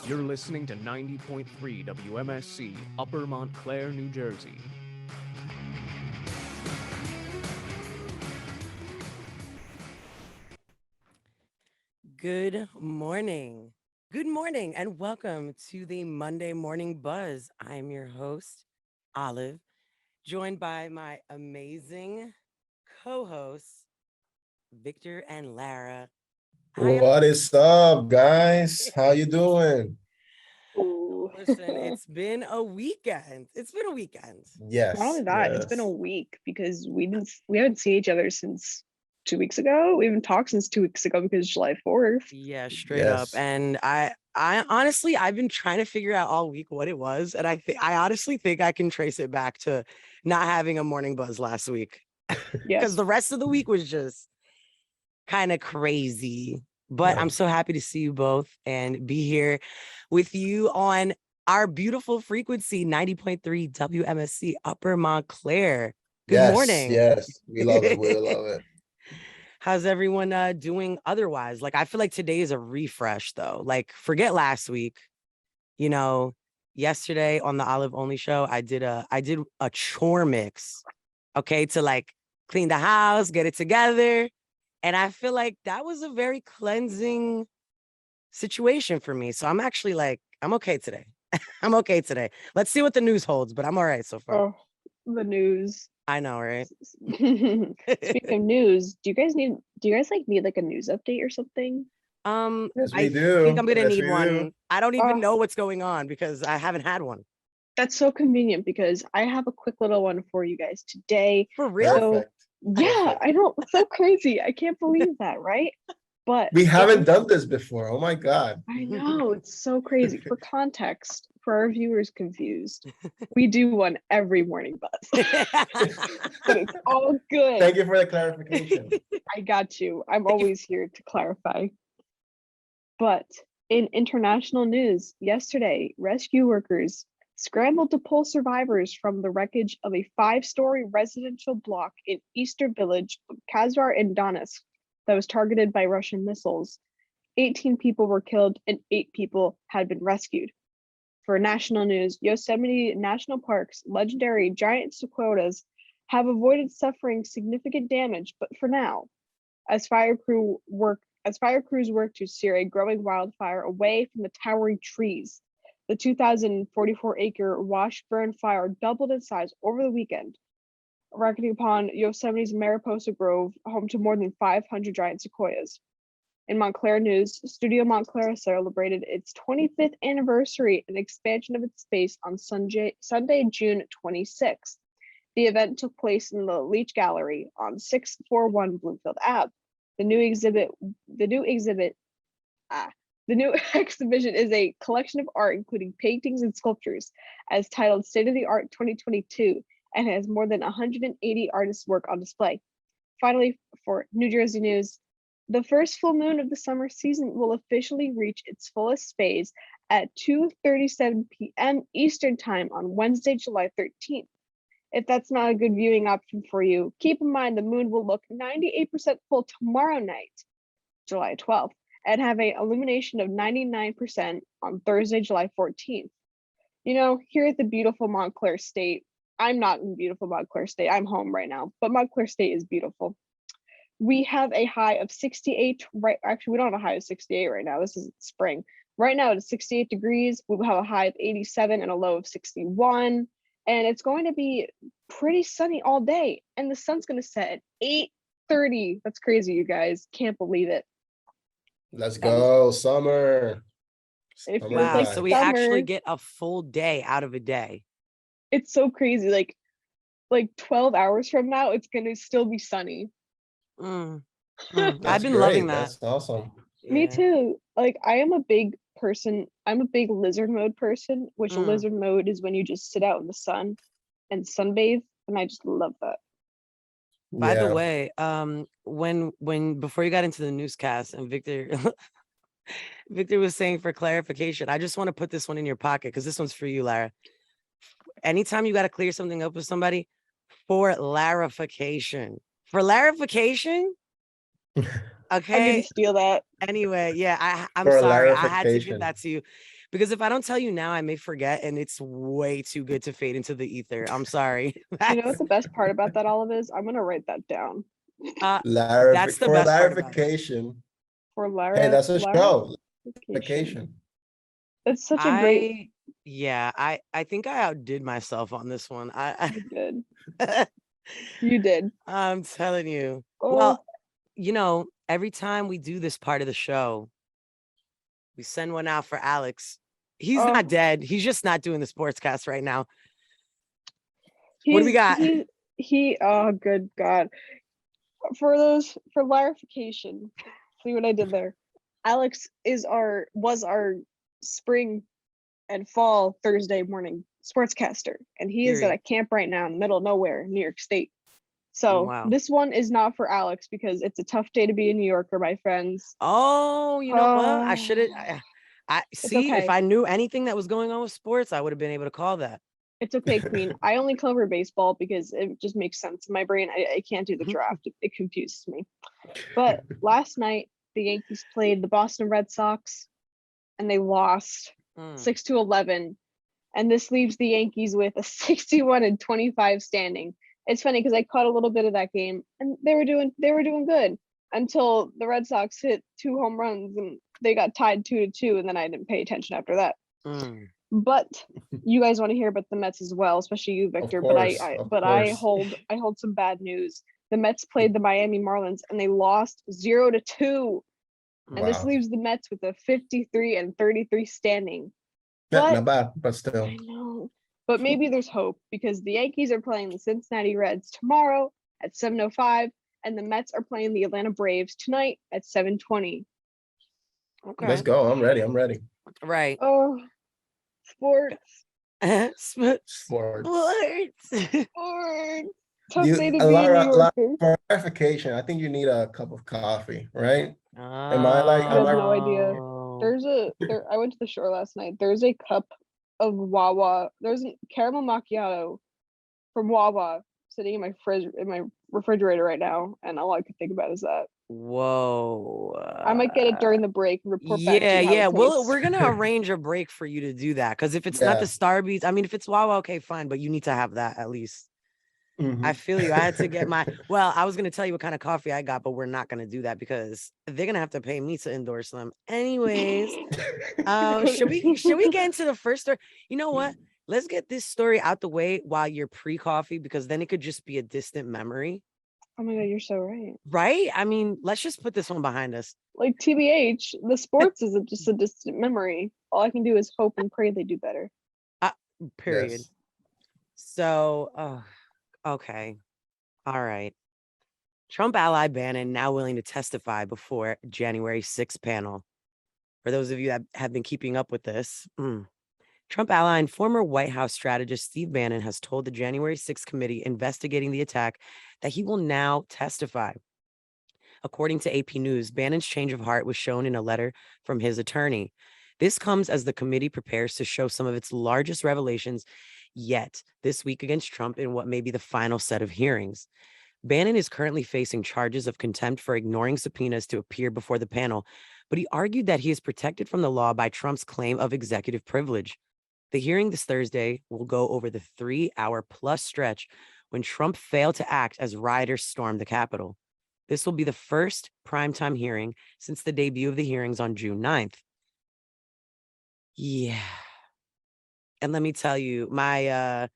You're listening to 90.3 WMSC, Upper Montclair, New Jersey. Good morning. Good morning, and welcome to the Monday Morning Buzz. I'm your host, Olive, joined by my amazing co hosts, Victor and Lara. How y'all What is up, guys? How you doing? Ooh. Listen, it's been a weekend. It's been a weekend. Not only Yes, that, it's been a yes. week because we haven't seen each other since 2 weeks ago. We haven't talked since 2 weeks ago because July 4th. Yeah, straight up. Yes. And I honestly, I've been trying to figure out all week what it was, and I honestly think I can trace it back to not having a morning buzz last week, because Yes. the rest of the week was just kind of crazy. But Yeah. I'm so happy to see you both and be here with you on our beautiful frequency 90.3 WMSC Upper Montclair. Good Yes, morning. yes. We love it. We love it. How's everyone doing otherwise? Like, I feel like today is a refresh though. Like, forget last week. You know, yesterday on the Olive Only show, I did a chore mix, okay, to like clean the house, get it together. And I feel like that was a very cleansing situation for me. So I'm actually like, I'm okay today. I'm okay today. Let's see what the news holds, but I'm all right so far. Oh, the news. I know, right? Speaking of news, do you guys need like a news update or something? Yes, I we think do. I'm gonna Yes, need we do. one. I don't even Oh, know what's going on because I haven't had one. that's so convenient because I have a quick little one for you guys today. For real? So Perfect. yeah, Perfect. I know, so crazy. I can't believe that, right? But We it haven't is. done this before. Oh my God. I know, it's so crazy. For context, for our viewers confused, we do one every morning buzz. But it's all good. Thank you for the clarification. I got you. I'm always here to clarify. But in international news, yesterday, rescue workers scrambled to pull survivors from the wreckage of a 5-story residential block in eastern village of Kazar in Donetsk that was targeted by Russian missiles. 18 people were killed and 8 people had been rescued. For national news, Yosemite National Park's legendary giant sequoias have avoided suffering significant damage, but for now, as fire crews work to steer a growing wildfire away from the towering trees. The 2,044-acre Washburn fire doubled in size over the weekend, reckoning upon Yosemite's Mariposa Grove, home to more than 500 giant sequoias. In Montclair news, Studio Montclair celebrated its 25th anniversary and expansion of its space on Sunday, June 26th. The event took place in the Leach Gallery on 641 Bloomfield Ave. The new exhibit, the new exhibit, the new exhibition is a collection of art, including paintings and sculptures, as titled State of the Art 2022, and has more than 180 artists' work on display. Finally, for New Jersey news, the first full moon of the summer season will officially reach its fullest phase at 2:37 p.m. Eastern Time on Wednesday, July 13th. If that's not a good viewing option for you, keep in mind the moon will look 98% full tomorrow night, July 12th, and have an illumination of 99% on Thursday, July 14th. You know, here at the beautiful Montclair State, I'm not in beautiful Montclair State, I'm home right now, but Montclair State is beautiful. We have a high of 68, right? Actually, we don't have a high of 68 right now. This is spring. Right now it's 68 degrees. We will have a high of 87 and a low of 61. And it's going to be pretty sunny all day. And the sun's going to set at 8:30. That's crazy, you guys. Can't believe it. Let's Um, go. Summer. it feels Wow. like So Summertime. we actually summer. get a full day out of a day. It's so crazy. Like 12 hours from now, it's going to still be sunny. Mm, I've That's been loving great. that. That's awesome. Me Yeah. too. Like I am a big person. I'm a big lizard mode person, which Mm. lizard mode is when you just sit out in the sun and sunbathe, and I just love that. By the Yeah. way, when before you got into the newscast and Victor Victor was saying for clarification, I just want to put this one in your pocket because this one's for you, Lara. Anytime you got to clear something up with somebody, for clarification. For clarification, I'm gonna okay. steal that. Anyway, yeah, I'm For sorry. I had to give clarification. that to you Because if I don't tell you now, I may forget, and it's way too good to fade into the ether. I'm sorry. You know what the best part about that, Olive, is? I'm gonna write that down That's the For best part about it. clarification. for Lara. Hey, that's a show. Clarification. Vacation. It's such a great. I think I outdid myself on this one. You did. You did. I'm telling you. Oh. Well, you know, every time we do this part of the show, we send one out for Alex. He's not dead. He's just not doing the sportscast right now. What do we got? He oh good God. For clarification, see what I did there. Alex was our spring and fall Thursday morning sportscaster, and he is at a camp right now in the middle of nowhere, New York State. So this one is not for Alex because it's a tough day to be in New York, my friends. Oh, you know what? I should have. I see. Okay. If I knew anything that was going on with sports, I would have been able to call that. It's okay, Queen. I only cover baseball because it just makes sense in my brain. I can't do the draft. It confuses me. But last night, the Yankees played the Boston Red Sox, and they lost 6-11. And this leaves the Yankees with a 61-25 standing. It's funny because I caught a little bit of that game, and they were doing good until the Red Sox hit 2 home runs and they got tied 2-2, and then I didn't pay attention after that. But you guys want to hear about the Mets as well, especially you, Victor. I hold some bad news. The Mets played the Miami Marlins and they lost 0-2. And this leaves the Mets with a 53-33 standing. Yeah, not bad, but still. I know. But maybe there's hope because the Yankees are playing the Cincinnati Reds tomorrow at 7:05, and the Mets are playing the Atlanta Braves tonight at 7:20. Okay. Let's go. I'm ready. Right. Oh, sports. Sports. Tough day to be in New York. For clarification, I think you need a cup of coffee, right? I have no idea. I went to the shore last night. There's a cup of Wawa. There's a caramel macchiato from Wawa sitting in my refrigerator right now, and all I could think about is that. Whoa. I might get it during the break and report back to you how it tastes. We're gonna arrange a break for you to do that, because if it's not the Starbucks, I mean, if it's Wawa, okay, fine, but you need to have that at least. I feel you. I had to get I was going to tell you what kind of coffee I got, but we're not going to do that because they're going to have to pay me to endorse them. Anyways, should we get into the first story? You know what? Let's get this story out the way while you're pre-coffee, because then it could just be a distant memory. Oh my God, you're so right. Right? I mean, let's just put this one behind us. Like TBH, the sports is just a distant memory. All I can do is hope and pray they do better. Period. Yes. So, okay. All right. Trump ally Bannon now willing to testify before January 6th panel. For those of you that have been keeping up with this, Trump ally and former White House strategist Steve Bannon has told the January 6th committee investigating the attack that he will now testify. According to AP News, Bannon's change of heart was shown in a letter from his attorney. This comes as the committee prepares to show some of its largest revelations yet this week against Trump in what may be the final set of hearings. Bannon is currently facing charges of contempt for ignoring subpoenas to appear before the panel, but he argued that he is protected from the law by Trump's claim of executive privilege. The hearing this Thursday will go over the 3-hour-plus stretch when Trump failed to act as rioters stormed the Capitol. This will be the first primetime hearing since the debut of the hearings on June 9th. Yeah. And let me tell you, my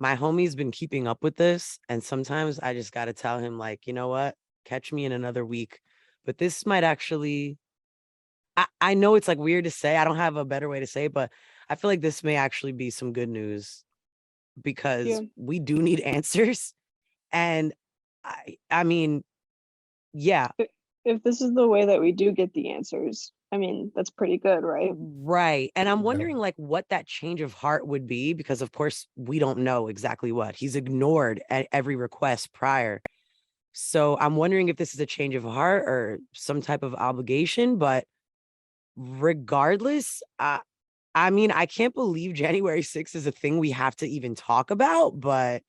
homie's been keeping up with this, and sometimes I just got to tell him, like, you know what, catch me in another week. But this might actually, I know it's like weird to say, I don't have a better way to say it, but I feel like this may actually be some good news because we do need answers. And I mean, yeah. If this is the way that we do get the answers, I mean, that's pretty good, right? Right. And I'm wondering like what that change of heart would be, because of course we don't know exactly what. He's ignored at every request prior. So I'm wondering if this is a change of heart or some type of obligation, but regardless, I mean, I can't believe January 6th is a thing we have to even talk about, but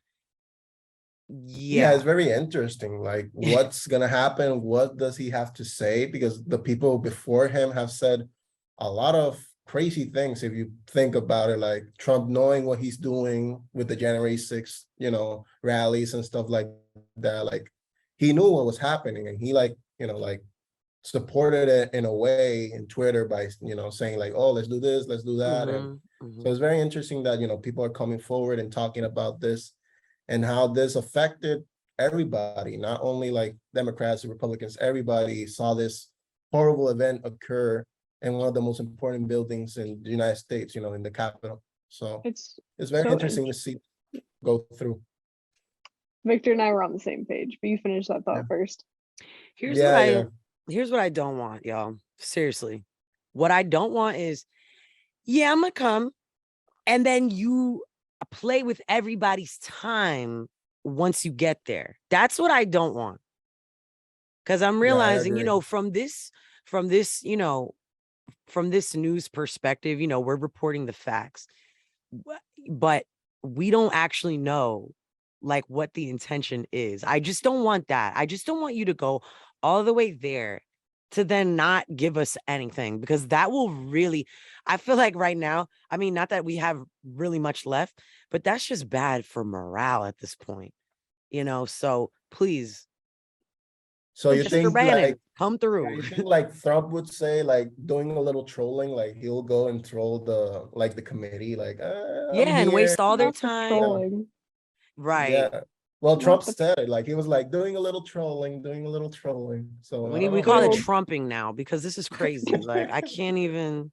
yeah, it's very interesting. Like, what's gonna happen? What does he have to say? Because the people before him have said a lot of crazy things if you think about it, like Trump knowing what he's doing with the January 6th, rallies and stuff like that. Like he knew what was happening, and he like, like supported it in a way in Twitter by, saying like, oh, let's do this, let's do that. And so it's very interesting that, people are coming forward and talking about this and how this affected everybody, not only like Democrats and Republicans. Everybody saw this horrible event occur in one of the most important buildings in the United States, in the Capitol. So It's very so interesting to see go through. Victor and I were on the same page, but you finish that thought first. Here's what I don't want, y'all. Seriously. What I don't want is, I'm gonna come, and then you play with everybody's time once you get there. That's what I don't want. Because I'm realizing, from this news perspective, we're reporting the facts, but we don't actually know like what the intention is. I just don't want that. I just don't want you to go all the way there to then not give us anything, because that will really, I feel like right now, I mean, not that we have really much left, but that's just bad for morale at this point, so please. So you think like come through? You think like Trump would say, like doing a little trolling, like he'll go and troll the committee, like and waste all their time. Trolling. Right. Yeah. Well, Trump said it, like he was like doing a little trolling. So we call it trumping now, because this is crazy. Like I can't even.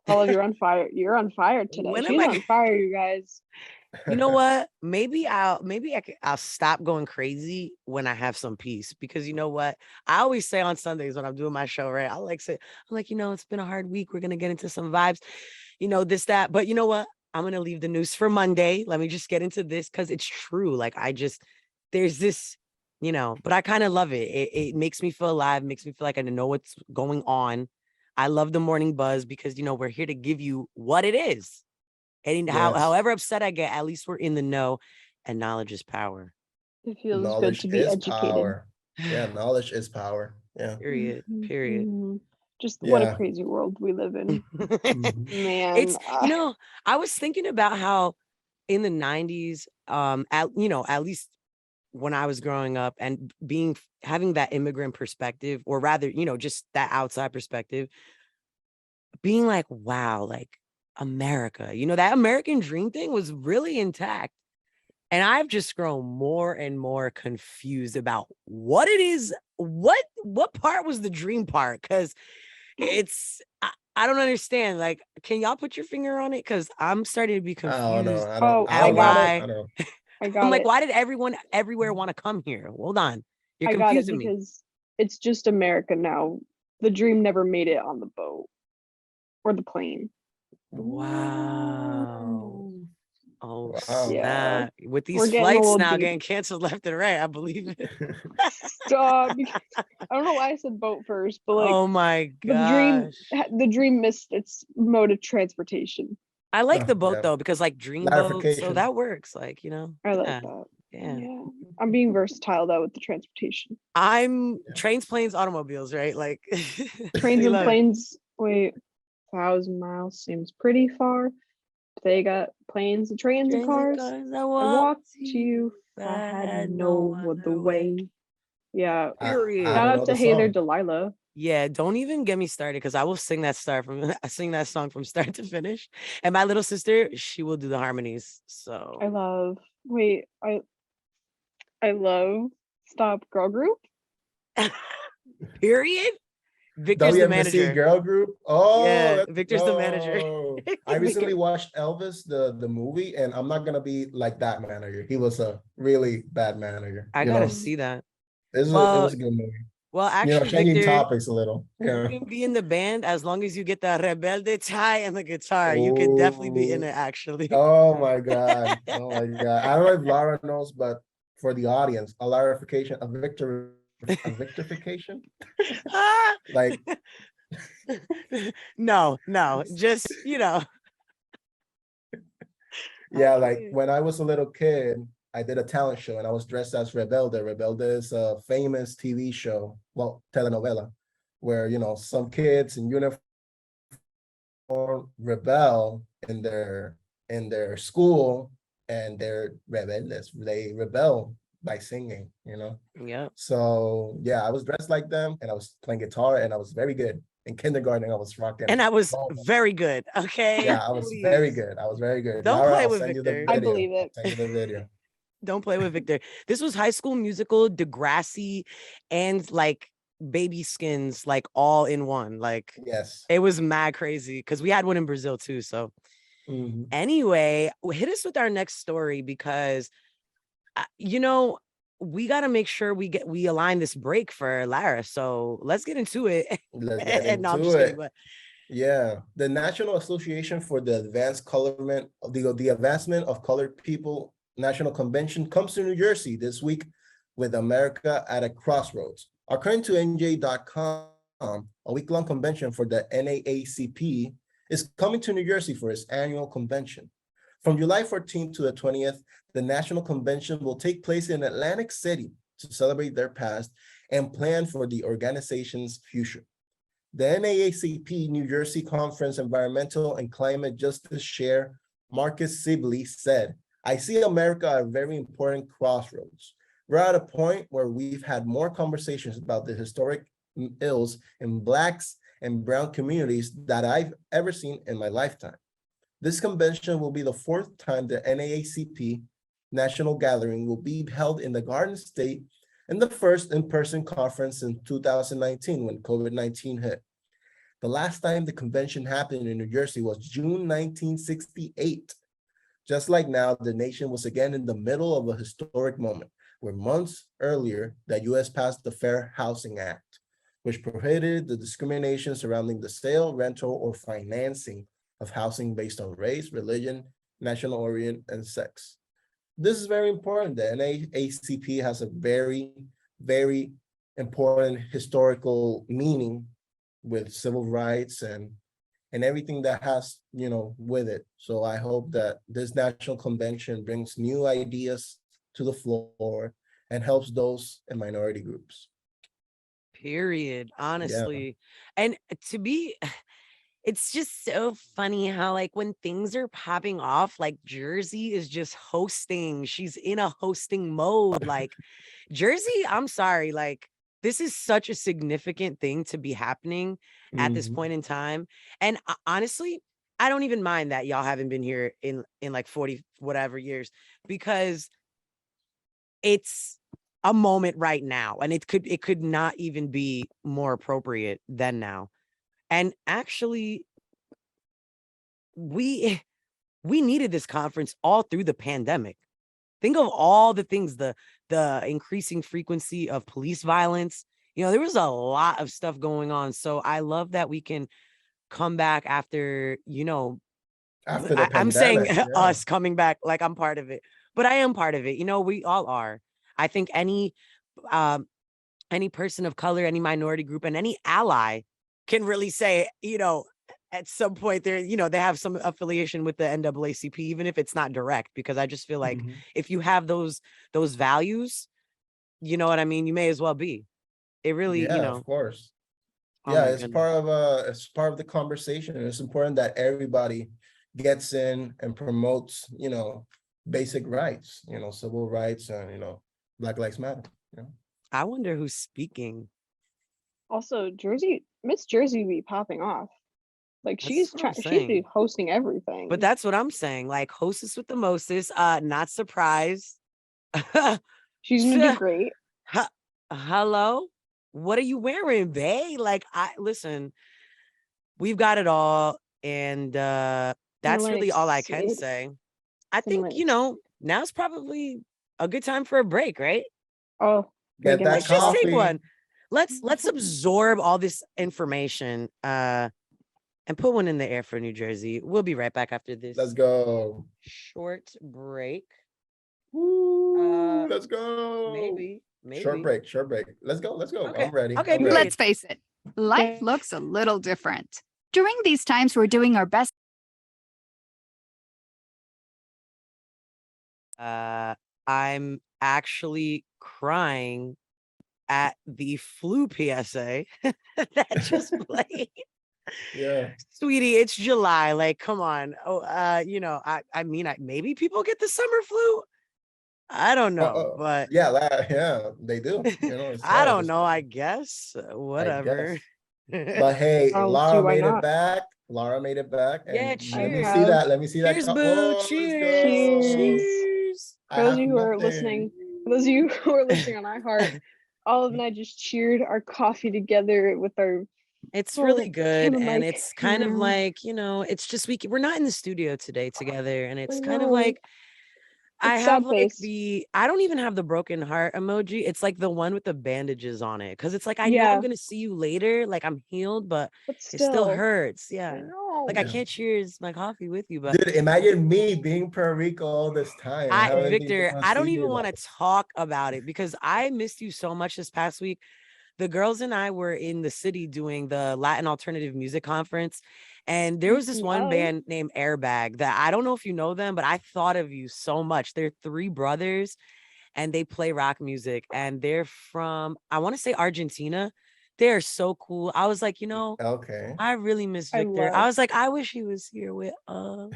Olive, you're on fire. You're on fire today. She's on fire, you guys. You know what? Maybe I'll stop going crazy when I have some peace, because you know what? I always say on Sundays when I'm doing my show, right? I'm like, it's been a hard week. We're gonna get into some vibes, this, that. But you know what? I'm gonna leave the news for Monday. Let me just get into this, because it's true. Like there's this, but I kind of love it. It makes me feel alive, makes me feel like I know what's going on. I love the morning buzz, because we're here to give you what it is. And however upset I get, at least we're in the know, and knowledge is power. It feels good to be educated. Power. Yeah, knowledge is power. Yeah. Period. Just what a crazy world we live in. Man. It's I was thinking about how in the 90s, at least when I was growing up and having that immigrant perspective, or rather, just that outside perspective, being like, wow, like America, that American dream thing was really intact. And I've just grown more and more confused about what it is, what part was the dream part, because I don't understand. Like, can y'all put your finger on it? Because I'm starting to be confused. I don't. I'm like, why did everyone everywhere want to come here? Hold on. You're confusing me. Because it's just America now. The dream never made it on the boat or the plane. Wow. Oh, wow. Yeah. With these flights now getting canceled left and right, I believe it. Stop. I don't know why I said boat first, but like, oh my gosh. The dream missed its mode of transportation. I like the boat though, because like dream boat, so that works. Like, I like that. Yeah. I'm being versatile though with the transportation. I'm trains, planes, automobiles, right? Like trains and planes. Wait, 1,000 miles seems pretty far. They got planes and trains and cars. I walked you. I had no other way. Yeah. Period. Shout out to Hey There, Delilah. Yeah, don't even get me started, because I will sing that song from start to finish. And my little sister, she will do the harmonies. So I love Stop Girl Group. Period. Victor's the manager. Girl Group. Oh yeah, Victor's the manager. I recently watched Elvis, the movie, and I'm not gonna be like that manager. He was a really bad manager. I gotta see that. It was a good movie. Well, actually, changing Victor, topics a little. Yeah. You can be in the band as long as you get the rebelde tie and the guitar. You can definitely be in it, actually. Oh my god! I don't know if Laura knows, but for the audience, a Larification, a victorification. Like, no, just Yeah, like when I was a little kid, I did a talent show and I was dressed as Rebelde. Rebelde is a famous TV show, well, telenovela, where some kids in uniform rebel in their school, and they're rebeldes. They rebel by singing, you know. Yeah. So yeah, I was dressed like them, and I was playing guitar, and I was very good. In kindergarten, I was rocking. And I was Oh, very good. Okay. yeah, I was very Please. good. I was very good. Don't Laura, play I'll with send you the Victor. video. I believe it. I'll send you the video. Don't play with Victor. This was High School Musical, Degrassi, and like Baby Skins, like all in one. Like Yes. it was mad crazy because we had one in Brazil too. So Mhm. anyway, hit us with our next story because you know we got to make sure we align this break for Lara. So let's get into it. Let's get And no, I'm into just kidding. it. But Yeah, the National Association for the the Advancement of Colored People National Convention comes to New Jersey this week with America at a Crossroads. According to NJ.com, a week-long convention for the NAACP is coming to New Jersey for its annual convention. From July 14th to the 20th, the National Convention will take place in Atlantic City to celebrate their past and plan for the organization's future. The NAACP New Jersey Conference Environmental and Climate Justice Chair Marcus Sibley said, "I see America at a very important crossroads. We're at a point where we've had more conversations about the historic ills in Blacks and Brown communities that I've ever seen in my lifetime. This convention will be the fourth time the NAACP National Gathering will be held in the Garden State, and the first in-person conference in 2019 when COVID-19 hit. The last time the convention happened in New Jersey was June 1968. Just like now, the nation was again in the middle of a historic moment, where months earlier, the US passed the Fair Housing Act, which prohibited the discrimination surrounding the sale, rental, or financing of housing based on race, religion, national origin, and sex. This is very important. The NAACP has a very, very important historical meaning with civil rights and everything that has, you know, with it. So I hope that this national convention brings new ideas to the floor and helps those in minority groups. period, Yeah. honestly. And to be it's just so funny how like when things are popping off, like Jersey is just hosting. She's in a hosting mode. Like Jersey, I'm sorry, like this is such a significant thing to be happening at this Mhm. point in time. And honestly, I don't even mind that y'all haven't been here in like 40 whatever years because it's a moment right now and it could not even be more appropriate than now. And actually, we needed this conference all through the pandemic. Think of all the things, the increasing frequency of police violence. You know, there was a lot of stuff going on. So I love that we can come back after, you know, After the I'm saying pandemic, yeah. us coming back like I'm part of it, but I am part of it. You know, we all are. I think um, any person of color, any minority group, and any ally can really say, you know, at some point they're, you know, they have some affiliation with the NAACP, even if it's not direct, because I just feel like Mhm. if you have those values, you know what I mean? You may as well be. It really, you Yeah, know, of course. oh Yeah, my it's goodness. it's part of the conversation. It's important that everybody gets in and promotes, you know, basic rights, you know, civil rights, and Black Lives Matter. You know, I wonder who's speaking. Also, Miss Jersey be popping off. Like That's what I'm she's be saying. hosting But everything. that's what I'm saying. Like hostess with the mostest, not surprised. She's gonna do great. Hello? What are you wearing, bae? Like I listen, we've got it all. And that's really all I can say. I think, you know, now's probably a good time for a break, right? Oh, get drinking my that Let's just take coffee. one. Let's absorb all this information and put one in the air for New Jersey. We'll be right back after this Let's go. short break. Woo, let's go. Maybe. Short break. Short break. Let's go. Let's go. Okay. I'm ready. Okay, I'm ready. Let's face it, life looks a little different. During these times, we're doing our best. I'm actually crying at the flu PSA that just played. Yeah. Sweetie, it's July. Like, come on. Oh, I mean, maybe people get the summer flu. I don't know, but Yeah, yeah, they do. I It's don't know. I guess I whatever. guess. But hey, I don't see Lara why made it not. back. Laura made it back. Yeah, And I let me cheers. see have. that. Let me see that Cheers, cup. boo. Oh, let's Cheers. go. Cheers. I For those of have you who are nothing. listening, for those of you who are listening on iHeart, Olive and I just cheered our coffee together with our It's little really good. And chamomile it's kind of hand. like, it's just we're not in the studio today together. And it's I kind of know. like I It's have sad like face. I don't even have the broken heart emoji. It's like the one with the bandages on it. Cause it's like I know Yeah. I'm gonna see you later. Like I'm healed, but But it still still, hurts. I Yeah. know. Like I Yeah. can't cheers my coffee with you, but Dude, imagine me being Puerto Rico all this time. I haven't been Victor, able to I don't see even you. want to talk about it because I missed you so much this past week. The girls and I were in the city doing the Latin Alternative Music Conference. And there was this one Love. band named Airbag that I don't know if you know them, but I thought of you so much. They're three brothers and they play rock music and they're from, I want to say Argentina. They're so cool. I was like, Okay. I really miss I Victor. love. I was like, I wish he was here with us.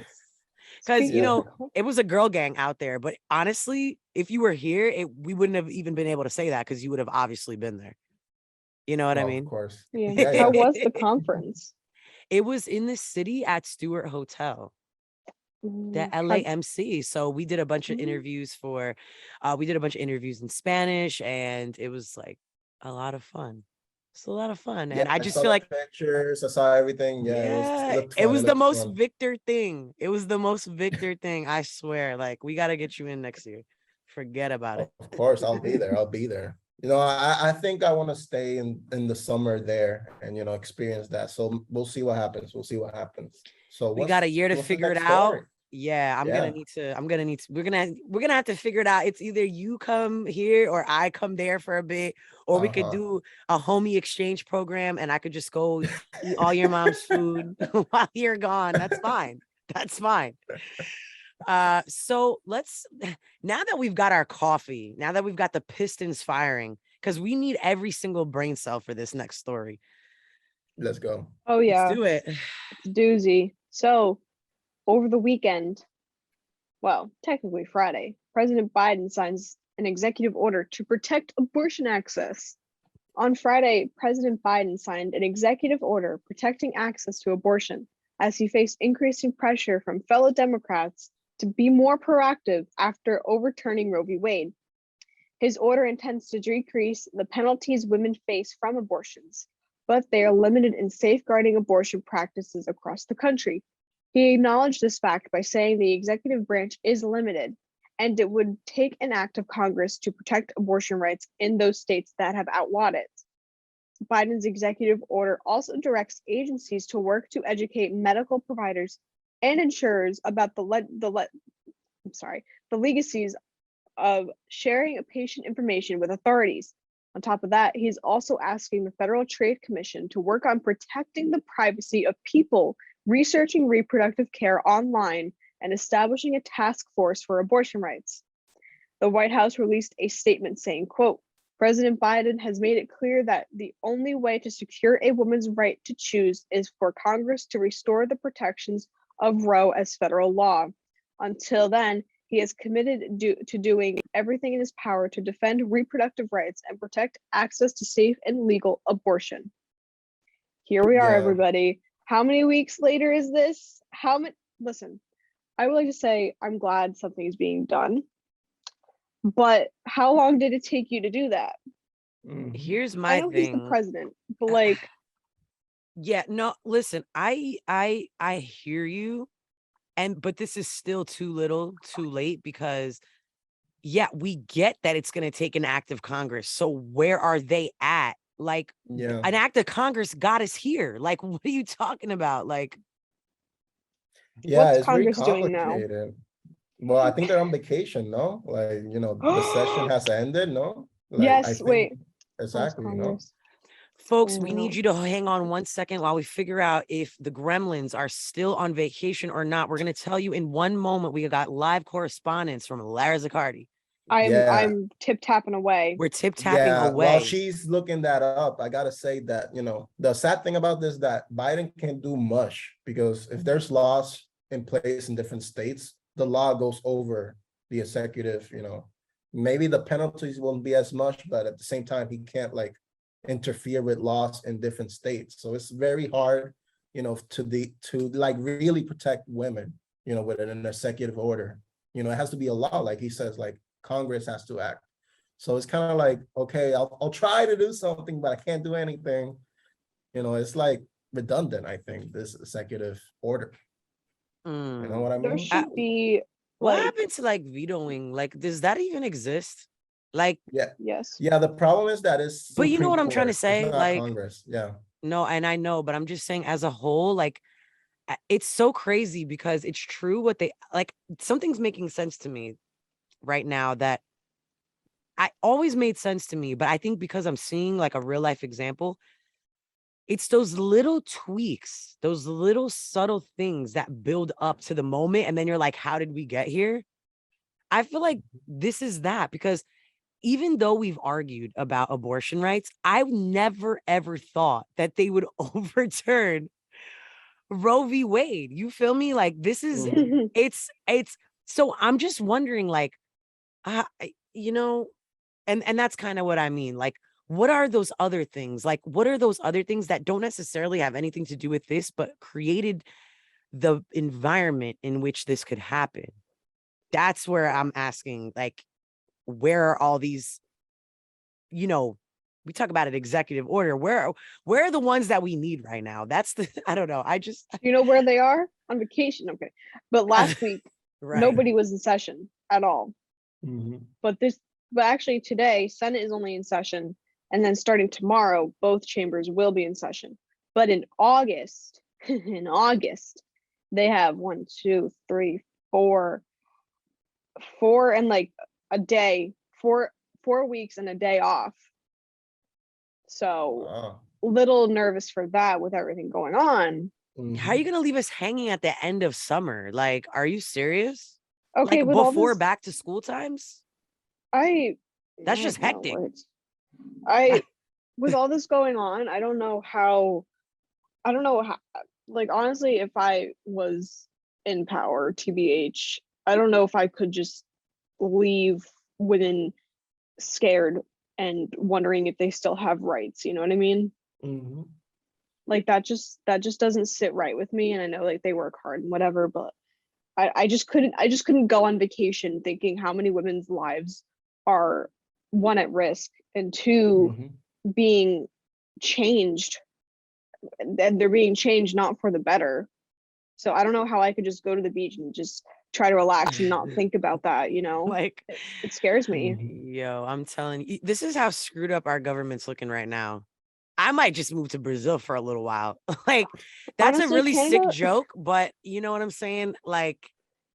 Because, Speaking Yeah. of, it was a girl gang out there. But honestly, if you were here, we wouldn't have even been able to say that because you would have obviously been there. You know what I Of mean? course. yeah. Yeah, How yeah. was the conference? It was in the city at Stewart Hotel, the How, LAMC. So we did a bunch of Mm. interviews we did a bunch of interviews in Spanish and it was like a lot of fun. It's a lot of fun. Yeah, And I I just saw feel the like, pictures. I saw everything. Yeah, it looked it fun. It was the looked most fun. Victor thing. It was the most Victor thing. I swear. Like, we got to get you in next year. Forget about it. Of course, I'll be there. I'll be there. I think I want to stay in the summer there and experience that. So we'll see what happens. We'll see what happens. So We got a year to what's the figure it next out. story? Yeah, Yeah. we're gonna have to figure it out. It's either you come here or I come there for a bit, or we could do a homie exchange program and I could just go eat all your mom's food while you're gone. That's fine. That's fine. So now that we've got our coffee, now that we've got the pistons firing, because we need every single brain cell for this next story. Let's go. oh yeah, Let's do it. it's a doozy. So over the weekend, well, technically Friday, President Biden signs an executive order to protect abortion access. On Friday, President Biden signed an executive order protecting access to abortion as he faced increasing pressure from fellow Democrats to be more proactive after overturning Roe v. Wade. His order intends to decrease the penalties women face from abortions, but they are limited in safeguarding abortion practices across the country. He acknowledged this fact by saying the executive branch is limited and it would take an act of Congress to protect abortion rights in those states that have outlawed it. Biden's executive order also directs agencies to work to educate medical providers and insurers about the legacies of sharing patient information with authorities. On top of that, he's also asking the Federal Trade Commission to work on protecting the privacy of people researching reproductive care online and establishing a task force for abortion rights. The White House released a statement saying, quote, President Biden has made it clear that the only way to secure a woman's right to choose is for Congress to restore the protections of Roe as federal law. Until then, he is committed to doing everything in his power to defend reproductive rights and protect access to safe and legal abortion. Here we are, everybody. How many weeks later is this? Listen, I would like to say I'm glad something is being done. But how long did it take you to do that? Here's my I know thing. he's the president, but like, yeah, no, listen, I hear you, but this is still too little, too late because, yeah, we get that it's going to take an act of Congress. So where are they at? Like, an act of Congress got us here. Like, what are you talking about? Like, yeah, what's Congress doing now? Well, I think they're on vacation, no? Like, the session has ended, no? Like, yes, wait. Exactly, folks, we need you to hang on 1 second while we figure out if the Gremlins are still on vacation or not. We're going to tell you in one moment. We got live correspondence from Lara Zaccardi. I'm tip tapping away. We're tip tapping Yeah, away. while she's looking that up, I gotta say that, the sad thing about this, that Biden can't do much, because if there's laws in place in different states, the law goes over the executive, maybe the penalties won't be as much, but at the same time, he can't like interfere with laws in different states. So it's very hard, to like really protect women, with an executive order. It has to be a law, like he says, like Congress has to act. So it's kind of like, okay, I'll try to do something, but I can't do anything. It's like redundant, I think, this executive order. You know what I There mean? should be What like, happened to like vetoing? Like, does that even exist? Like, yes. Yeah, the problem is that it's but you know Supreme what I'm trying to Court, it's say? not Like, Congress. Yeah. no, and I know, but I'm just saying as a whole, like, it's so crazy because it's true what they like. Something's making sense to me right now that I always made sense to me, but I think because I'm seeing like a real life example, it's those little tweaks, those little subtle things that build up to the moment. And then you're like, how did we get here? I feel like this is that, because even though we've argued about abortion rights, I've never ever thought that they would overturn Roe v. Wade. You feel me? Like, this is Mhm. it's so I'm just wondering, like, you know, and that's kind of what I mean. Like, what are those other things? Like, what are those other things that don't necessarily have anything to do with this, but created the environment in which this could happen? That's where I'm asking, like, where are all these, we talk about an executive order. Where are the ones that we need right now? That's the, I don't know. You know where they are? On vacation. Okay. But last week, right. nobody was in session at all. Mhm. But actually today, Senate is only in session. And then starting tomorrow, both chambers will be in session. But in August, they have 1, 2, 3, 4 and like a day, 4 weeks and a day off. So Wow. little nervous for that with everything going on. How are you going to leave us hanging at the end of summer? Like, are you serious? Okay, Like, with all before this, back to school times? I That's just have no hectic. words. With all this going on, I don't know how, like, honestly, if I was in power, TBH, I don't know if I could just leave within scared and wondering if they still have rights, you know what I mean? Mhm. Like, that just doesn't sit right with me. And I know like they work hard and whatever, but I just couldn't go on vacation thinking how many women's lives are, one, at risk, and two, Mhm. being changed, and they're being changed not for the better. So I don't know how I could just go to the beach and just try to relax and not think about that, Like, it scares me. yo, I'm telling you, this is how screwed up our government's looking right now. I might just move to Brazil for a little while. Like, that's a Honestly, really sick Canada, joke, but you know what I'm saying? Like,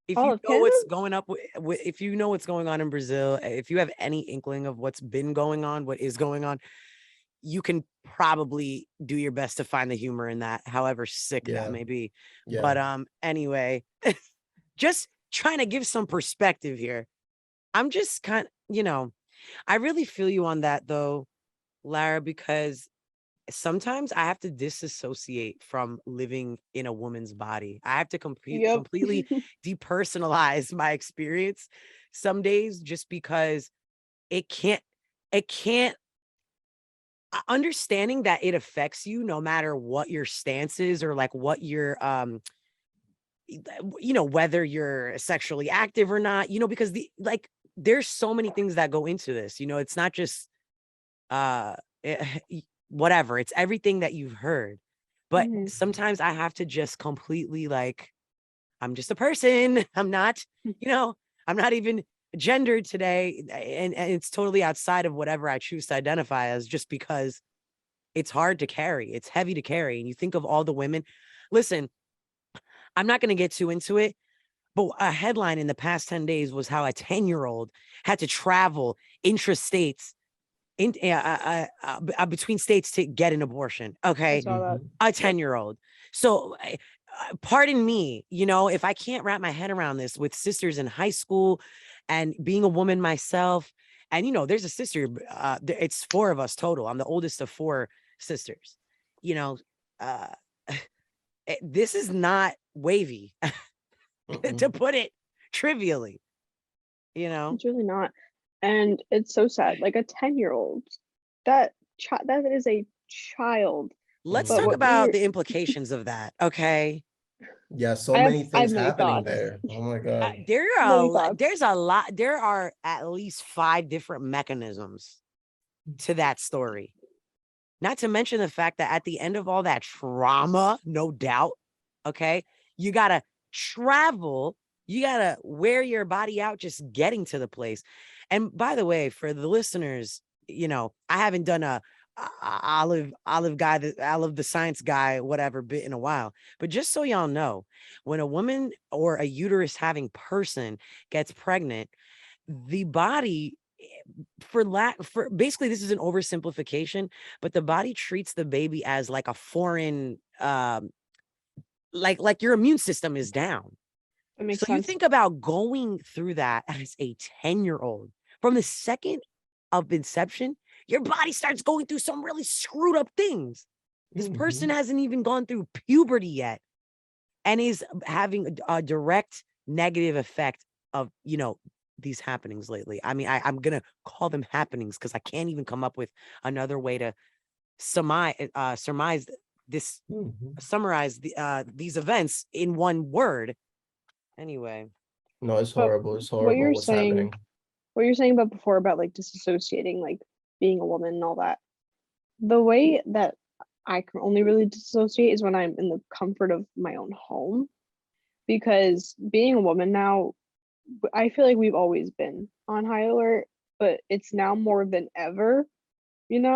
if you Olive, know what's Canada, going up, if you know what's going on in Brazil, if you have any inkling of what's been going on, what is going on, you can probably do your best to find the humor in that, however sick that Yeah. may be. Yeah. But anyway, just trying to give some perspective here. I'm just kind of, I really feel you on that though, Lara, because sometimes I have to disassociate from living in a woman's body. I have to yep. completely depersonalize my experience some days, just because it can't understanding that it affects you no matter what your stance is, or like what your whether you're sexually active or not, because there's so many things that go into this. It's not just whatever, it's everything that you've heard. But Mhm. sometimes I have to just completely, like, I'm just a person. I'm not, I'm not even gendered today. And it's totally outside of whatever I choose to identify as, just because it's hard to carry. It's heavy to carry. And you think of all the women. Listen, I'm not going to get too into it, but a headline in the past 10 days was how a 10-year-old had to travel intrastates between states to get an abortion. I Okay. saw that. A 10-year-old. So pardon me, if I can't wrap my head around this with sisters in high school And being a woman myself, and there's a sister, it's 4 of us total. I'm the oldest of 4 sisters. Uh this is not wavy to put it trivially, It's really not. And it's so sad. Like a 10-year-old, that is a child. Let's But talk what about we're- the implications of that. Okay. Yeah, so I have- many I have things many happening thoughts. there. Oh my God. Many thoughts. There's a lot. There are at least 5 different mechanisms to that story. Not to mention the fact that at the end of all that trauma, no doubt, okay, you got to travel. You got to wear your body out just getting to the place. And by the way, for the listeners, I haven't done a Olive the science guy, whatever bit in a while. But just so y'all know, when a woman or a uterus having person gets pregnant, the body, for basically, this is an oversimplification, but the body treats the baby as like a foreign, like your immune system is down. That makes So sense. you think about going through that as a 10-year-old. From the second of inception, your body starts going through some really screwed up things. This person hasn't even gone through puberty yet and is having a direct negative effect of, these happenings lately. I mean, I'm going to call them happenings because I can't even come up with another way to summarize this, summarize these events in one word. Anyway. No, it's But horrible. It's horrible what's happening. What you're saying about before about like disassociating, like being a woman and all that. The way that I can only really dissociate is when I'm in the comfort of my own home. Because being a woman now, I feel like we've always been on high alert, but it's now more than ever, Yeah.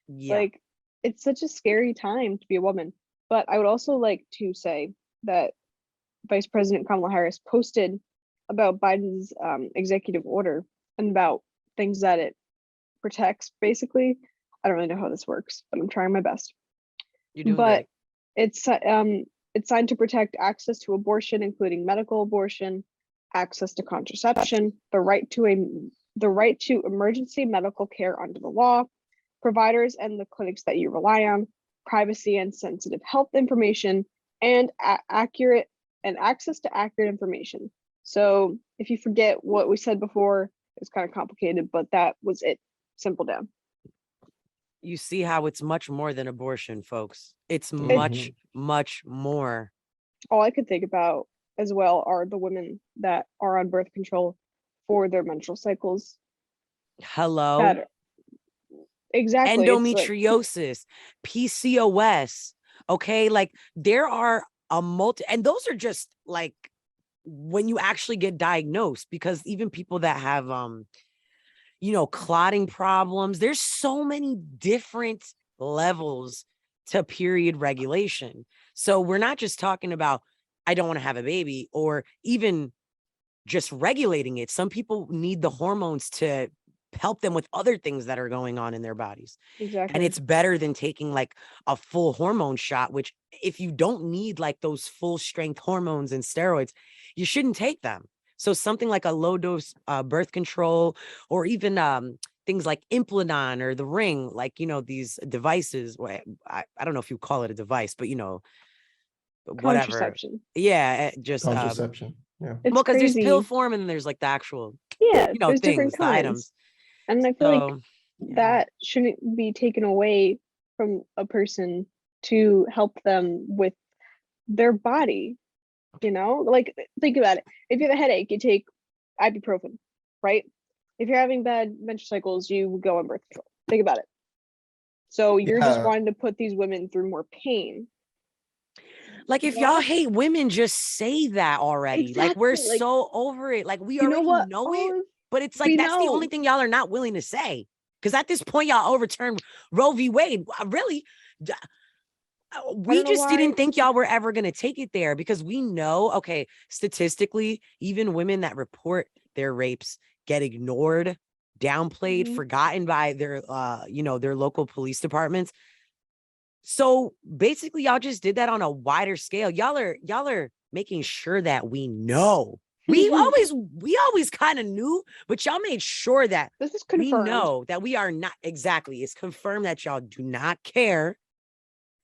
Like it's such a scary time to be a woman. But I would also like to say that Vice President Kamala Harris posted about Biden's executive order and about things that it protects, basically. I don't really know how this works, but I'm trying my best. You're doing But great. it's signed to protect access to abortion, including medical abortion, access to contraception, the right to emergency medical care under the law, providers and the clinics that you rely on, privacy and sensitive health information, and access to accurate information. So if you forget what we said before, it's kind of complicated, but that was it. Simple down. You see how it's much more than abortion, folks. It's much, much more. All I could think about as well are the women that are on birth control for their menstrual cycles. Hello. Exactly. Endometriosis, PCOS. Okay. Like there are and those are just like when you actually get diagnosed, because even people that have, clotting problems, there's so many different levels to period regulation. So we're not just talking about, I don't want to have a baby, or even just regulating it. Some people need the hormones to help them with other things that are going on in their bodies. Exactly. And it's better than taking like a full hormone shot, which if you don't need like those full strength hormones and steroids, you shouldn't take them. So something like a low dose birth control, or even things like Implanon or the Ring, like, these devices. I don't know if you call it a device, but whatever. Contraception. Yeah, just Contraception. Yeah. It's well, because there's crazy. pill form and there's like the actual, there's things, different the kinds. items. And I feel like yeah. that shouldn't be taken away from a person to help them with their body. Like think about it. If you have a headache, you take ibuprofen, right? If you're having bad menstrual cycles, you go on birth control. Think about it. So you're just Yeah. wanting to put these women through more pain. Like if y'all hate women, just say that already. Like we're Exactly, like, so over it. Like we you know already what, know it, Olive? but it's like We that's the know. only thing y'all are not willing to say. Because at this point, y'all overturned Roe v. Wade. Really, we just didn't think y'all were ever going to take it there, because we know, okay, statistically, even women that report their rapes get ignored, downplayed, forgotten by their, their local police departments. So basically, y'all just did that on a wider scale. Y'all are making sure that we know We always kind of knew, but y'all made sure that This is we confirmed. know that we are not exactly. It's confirmed that y'all do not care.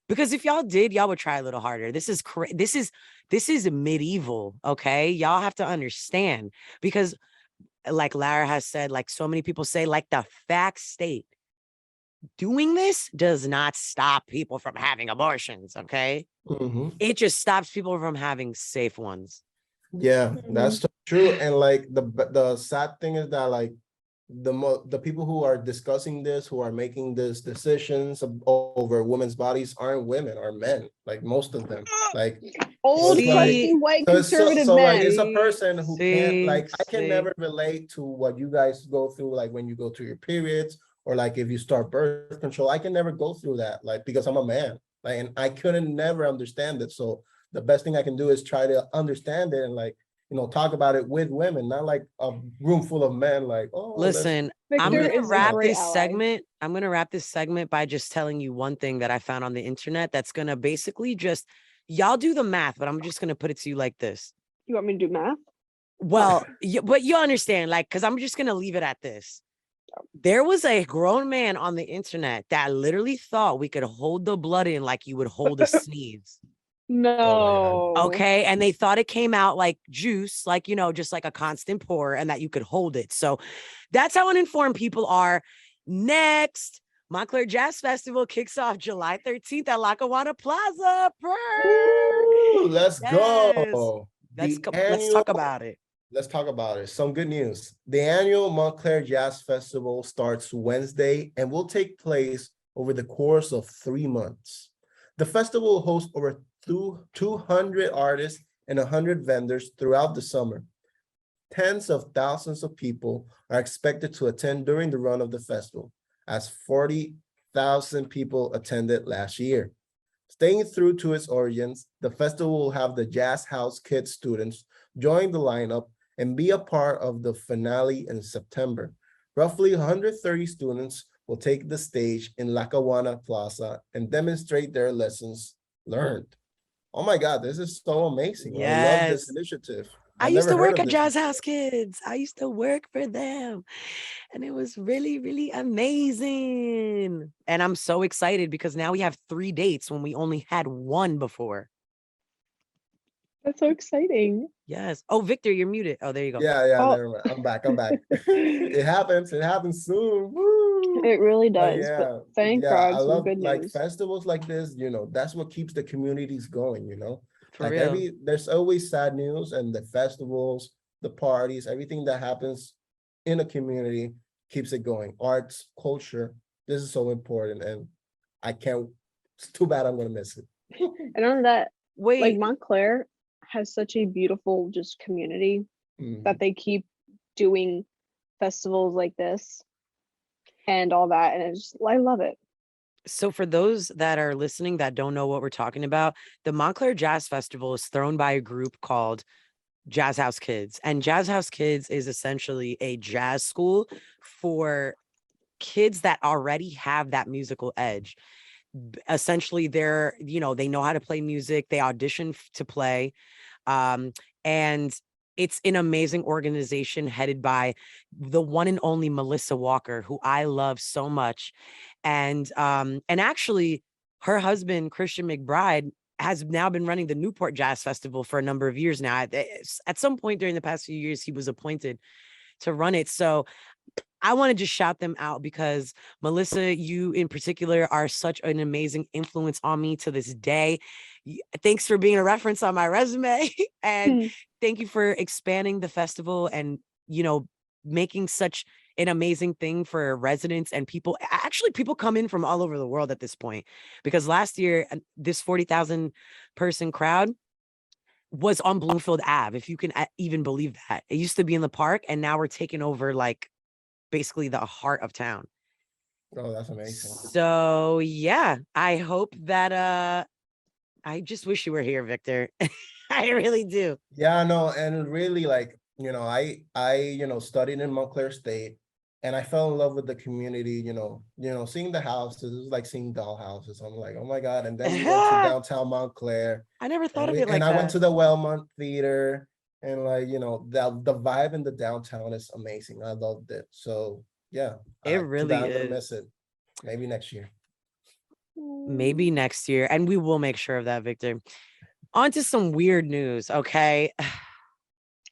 Because if y'all did, y'all would try a little harder. This is medieval, okay? Y'all have to understand, because like Lara has said, like so many people say, like the facts state, doing this does not stop people from having abortions, okay? Mhm. It just stops people from having safe ones. Yeah, that's so true. And like the sad thing is that like the people who are discussing this, who are making these decisions over women's bodies aren't women, are men. Like most of them. Like Old it's like crusty white so it's conservative so like men. it's a person who can't, like I can See. never relate to what you guys go through, like when you go through your periods, or like if you start birth control. I can never go through that, like because I'm a man. Like, and I couldn't never understand it. So the best thing I can do is try to understand it and like, talk about it with women, not like a room full of men. Like, oh, Listen, I'm Victor gonna is a wrap great this ally. segment. I'm gonna wrap this segment by just telling you one thing that I found on the internet that's gonna basically just, y'all do the math, but I'm just gonna put it to you like this. You want me to do math? Well, but you understand, like, because I'm just gonna leave it at this. There was a grown man on the internet that literally thought we could hold the blood in like you would hold a sneeze. No. Okay. And they thought it came out like juice, like, just like a constant pour, and that you could hold it. So that's how uninformed people are. Next, Montclair Jazz Festival kicks off July 13th at Lackawanna Plaza. Woo, let's Yes. go. Let's The talk about it. Let's talk about it. Some good news. The annual Montclair Jazz Festival starts Wednesday and will take place over the course of 3 months. The festival will host over 200 artists and 100 vendors throughout the summer. Tens of thousands of people are expected to attend during the run of the festival, as 40,000 people attended last year. Staying true to its origins, the festival will have the Jazz House Kids students join the lineup and be a part of the finale in September. Roughly 130 students will take the stage in Lackawanna Plaza and demonstrate their lessons learned. Oh my God, this is so amazing. I love this Yes. initiative. I I've used never to heard work of at this Jazz before. House Kids. I used to work for them. And it was really, really amazing. And I'm so excited because now we have 3 dates when we only had 1 before. That's so exciting. Yes. Oh, Victor, you're muted. Oh, there you go. Yeah, Oh. never mind. I'm back. It happens soon. Woo! It really But does. yeah, But thank I God, some love good like news. festivals like this, that's what keeps the communities going, For like real. there's always sad news, and the festivals, the parties, everything that happens in a community keeps it going. Arts, culture, this is so important, and it's too bad I'm gonna miss it. And on that, like Wait, Montclair has such a beautiful just community Mhm. that they keep doing festivals like this and all that. And I love it. so for those that are listening that don't know what we're talking about, the Montclair Jazz Festival is thrown by a group called Jazz House Kids. And Jazz House Kids is essentially a jazz school for kids that already have that musical edge. Essentially, they know how to play music. They audition to play. And it's an amazing organization headed by the one and only Melissa Walker, who I love so much. And actually her husband, Christian McBride, has now been running the Newport Jazz Festival for a number of years now. At some point during the past few years, he was appointed to run it. So I want to just shout them out because Melissa, you in particular are such an amazing influence on me to this day. Thanks for being a reference on my resume. And thank you for expanding the festival and, making such an amazing thing for residents and people. Actually, people come in from all over the world at this point, because last year, this 40,000 person crowd was on Bloomfield Ave, if you can even believe that. It used to be in the park, and now we're taking over like basically the heart of town. Oh, that's amazing. So yeah, I hope that I just wish you were here, Victor. I really do. Yeah, no, and really like, I studied in Montclair State, and I fell in love with the community, seeing the houses, it was like seeing doll houses. I'm like, oh my God. And then we went to downtown Montclair. I never thought of And it like I went that. to the Wellmont Theater, And like, the vibe in the downtown is amazing. I loved it. So yeah, It too really bad I'm gonna is. miss it. Maybe next year. Maybe next year. And we will make sure of that, Victor. On to some weird news, okay?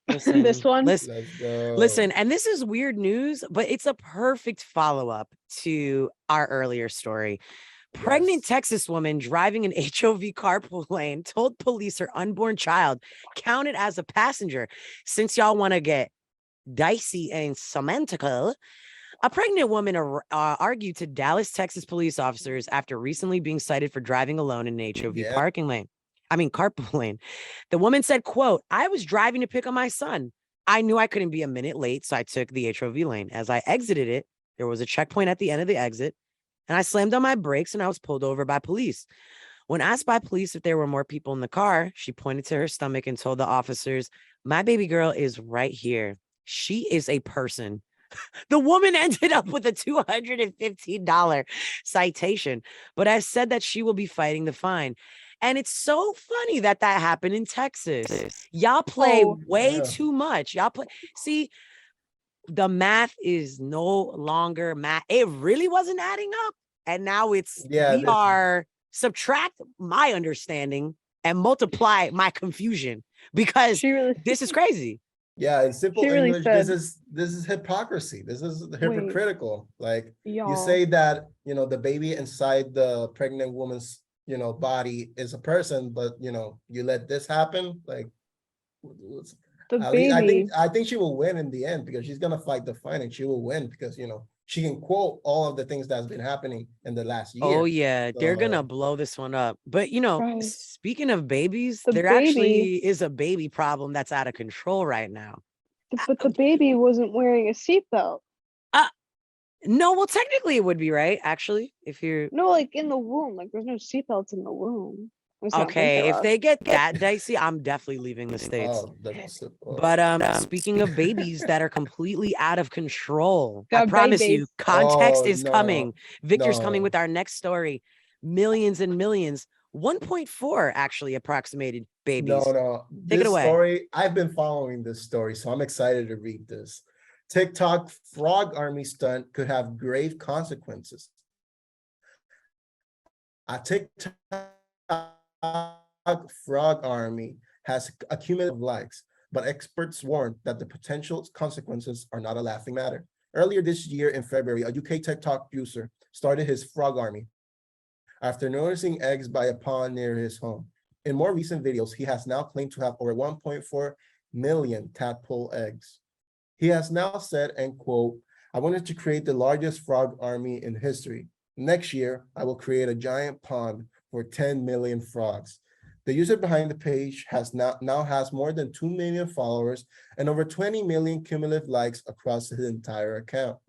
Listen, This one? Let's go. listen, and this is weird news, but it's a perfect follow-up to our earlier story. Pregnant Yes. Texas woman driving an HOV carpool lane told police her unborn child counted as a passenger. Since y'all want to get dicey and semantical, a pregnant woman argued to Dallas, Texas police officers after recently being cited for driving alone in an HOV Yeah. carpool lane. The woman said, quote, "I was driving to pick up my son. I knew I couldn't be a minute late, so I took the HOV lane. As I exited it, there was a checkpoint at the end of the exit, and I slammed on my brakes and I was pulled over by police. When asked by police if there were more people in the car, she pointed to her stomach and told the officers, 'My baby girl is right here. She is a person.'" The woman ended up with a $215 citation, but has said that she will be fighting the fine. And it's so funny that happened in Texas. Y'all play way Yeah. too much. See, the math is no longer math. It really wasn't adding up. And now we are subtract my understanding and multiply my confusion because this is crazy. Yeah, in simple She really English, said- this is hypocrisy. This is hypocritical. Like Y'all. you say that, the baby inside the pregnant woman's, body is a person, but you let this happen. Like The at least baby. I think she will win in the end because she's gonna fight the fight and she will win because she can quote all of the things that's been happening in the last year. Oh yeah, they're gonna So- blow this one up. But Right. speaking of babies, The there baby- actually is a baby problem that's out of control right now. But the baby wasn't wearing a seatbelt. No, well, technically it would be right, actually, if you're No, like in the womb. Like there's no seatbelts in the womb. At least I don't think okay. there If are. they get that dicey, I'm definitely leaving the States. But speaking of babies that are completely out of control, I The promise you, babies. context Oh, is no, coming. Victor's coming no. with our next story. Millions and millions, 1.4 actually approximated babies. No. Take it This away. story, I've been following this story, so I'm excited to read this. TikTok frog army stunt could have grave consequences. A TikTok frog army has accumulated likes, but experts warn that the potential consequences are not a laughing matter. Earlier this year in February, a UK TikTok user started his frog army after noticing eggs by a pond near his home. In more recent videos, he has now claimed to have over 1.4 million tadpole eggs. He has now said, and quote, "I wanted to create the largest frog army in history. Next year, I will create a giant pond for 10 million frogs." The user behind the page now has more than 2 million followers and over 20 million cumulative likes across his entire account.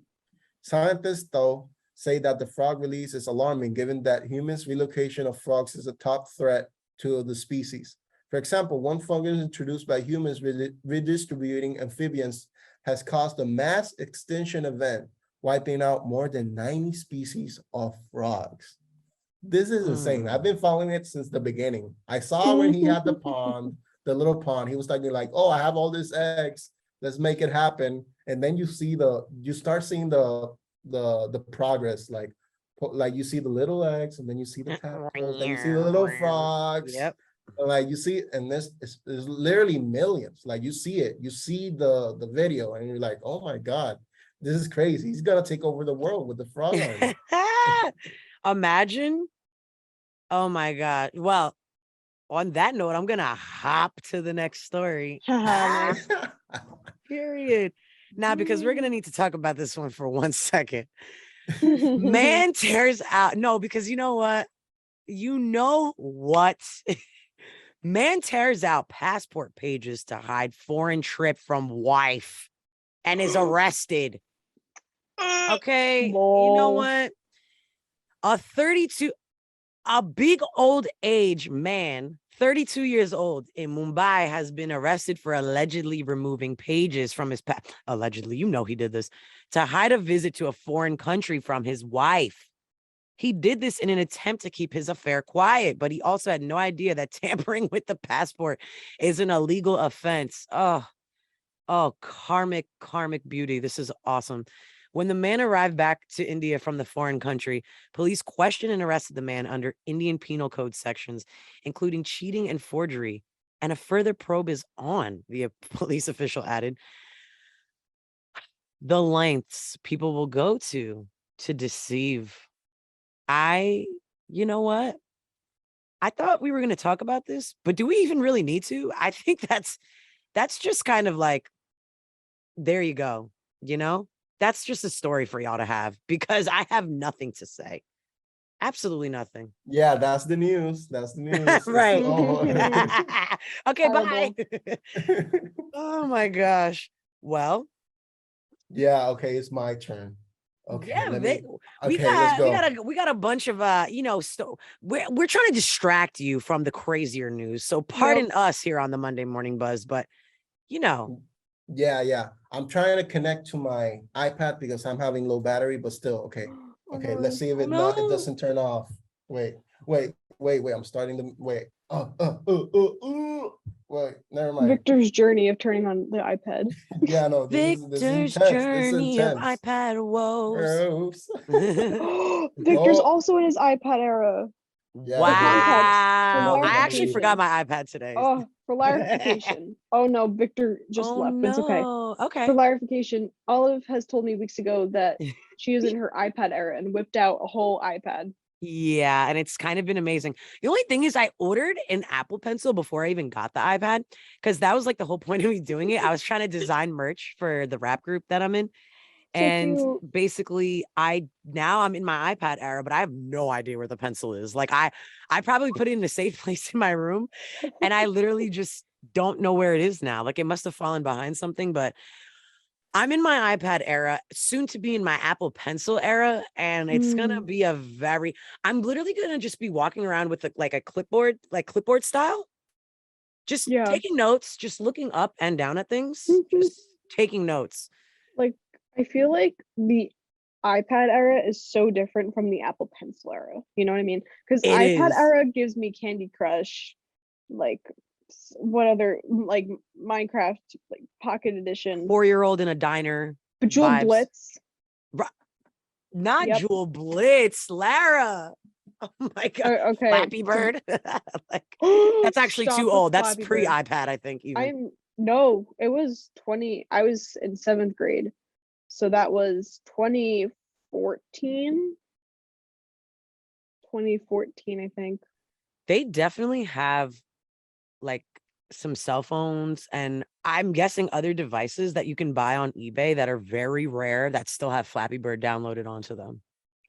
Scientists, though, say that the frog release is alarming given that humans' relocation of frogs is a top threat to the species. For example, one fungus introduced by humans redistributing amphibians has caused a mass extinction event, wiping out more than 90 species of frogs. This is insane. I've been following it since the beginning. I saw when he had the pond, the little pond, he was talking like, "Oh, I have all these eggs. Let's make it happen." And then you start seeing the progress, like you see the little eggs, and then you see the tadpoles, then you see the little frogs. Yep. Like you see, and this is literally millions. Like you see it, you see the video, and you're like, "Oh my God, this is crazy. He's gonna take over the world with the frog army." Imagine. Oh my God. Well, on that note, I'm gonna hop to the next story. Nice. Period. Now, because we're gonna need to talk about this one for 1 second. Man tears out. No, because you know what? Man tears out passport pages to hide foreign trip from wife and is arrested. Okay. You know Lol. what? A big old age man, 32 years old in Mumbai, has been arrested for allegedly removing pages from his allegedly, he did this to hide a visit to a foreign country from his wife. He did this in an attempt to keep his affair quiet, but he also had no idea that tampering with the passport is an illegal offense. Oh, karmic beauty. This is awesome. When the man arrived back to India from the foreign country, police questioned and arrested the man under Indian Penal Code sections, including cheating and forgery. And a further probe is on, the police official added. The lengths people will go to deceive. You know what? I thought we were going to talk about this, but do we even really need to? I think that's just kind of like, there you go. You know, that's just a story for y'all to have, because I have nothing to say. Absolutely nothing. Yeah, that's the news. That's the news. Right. Okay, Horrible. bye. Oh my gosh. Well, Yeah, okay, it's my turn. Okay, yeah, let's we go. got a bunch of we're trying to distract you from the crazier news. So pardon us here on the Monday Morning Buzz, but you know, Yeah. I'm trying to connect to my iPad because I'm having low battery, but still, okay. Okay, let's see if it doesn't turn off. Wait. I'm starting to wait. Wait, never mind. Victor's journey of turning on the iPad. Yeah, no, this Victor's is intense. journey of intense. iPad woes. Oops. Victor's Oh. also in his iPad era. Yeah, Wow. for I actually context. forgot my iPad today. Oh, for clarification. Oh no, Victor just left, but it's okay. Okay. For clarification, Olive has told me weeks ago that she is in her iPad era and whipped out a whole iPad. Yeah, and it's kind of been amazing. The only thing is I ordered an Apple Pencil before I even got the iPad, because that was like the whole point of me doing it. I was trying to design merch for the rap group that I'm in. And cute. basically I'm in my iPad era, but I have no idea where the pencil is. Like I probably put it in a safe place in my room, and I literally just don't know where it is now. Like it must have fallen behind something, but I'm in my iPad era, soon to be in my Apple Pencil era, and it's gonna be I'm literally gonna just be walking around with a clipboard, like clipboard style, just taking notes, just looking up and down at things, just taking notes. Like, I feel like the iPad era is so different from the Apple Pencil era. You know what I mean? Because iPad era gives me Candy Crush, like what other, like Minecraft, like Pocket Edition, 4-year-old in a diner, Bejeweled vibes. Blitz. Not Jewel Blitz, Lara. Oh my god. Okay. Flappy Bird. Like, that's actually too old. That's pre-iPad, I think. Even. It was 20. I was in 7th grade. So that was 2014. 2014, I think. They definitely have like some cell phones, and I'm guessing other devices that you can buy on eBay that are very rare that still have Flappy Bird downloaded onto them.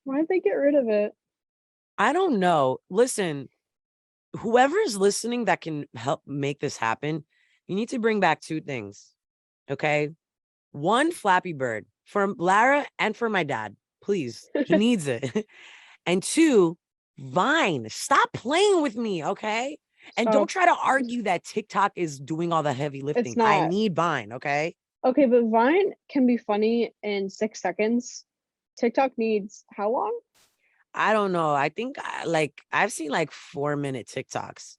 Why'd they get rid of it? I don't know. Listen, whoever's listening that can help make this happen, you need to bring back 2 things. Okay. 1, Flappy Bird for Lara and for my dad. Please. He needs it. And 2, Vine. Stop playing with me. Okay. And don't try to argue that TikTok is doing all the heavy lifting. It's not. I need Vine. Okay. Okay, but Vine can be funny in 6 seconds. TikTok needs how long? I don't know. I think I've seen like 4-minute TikToks.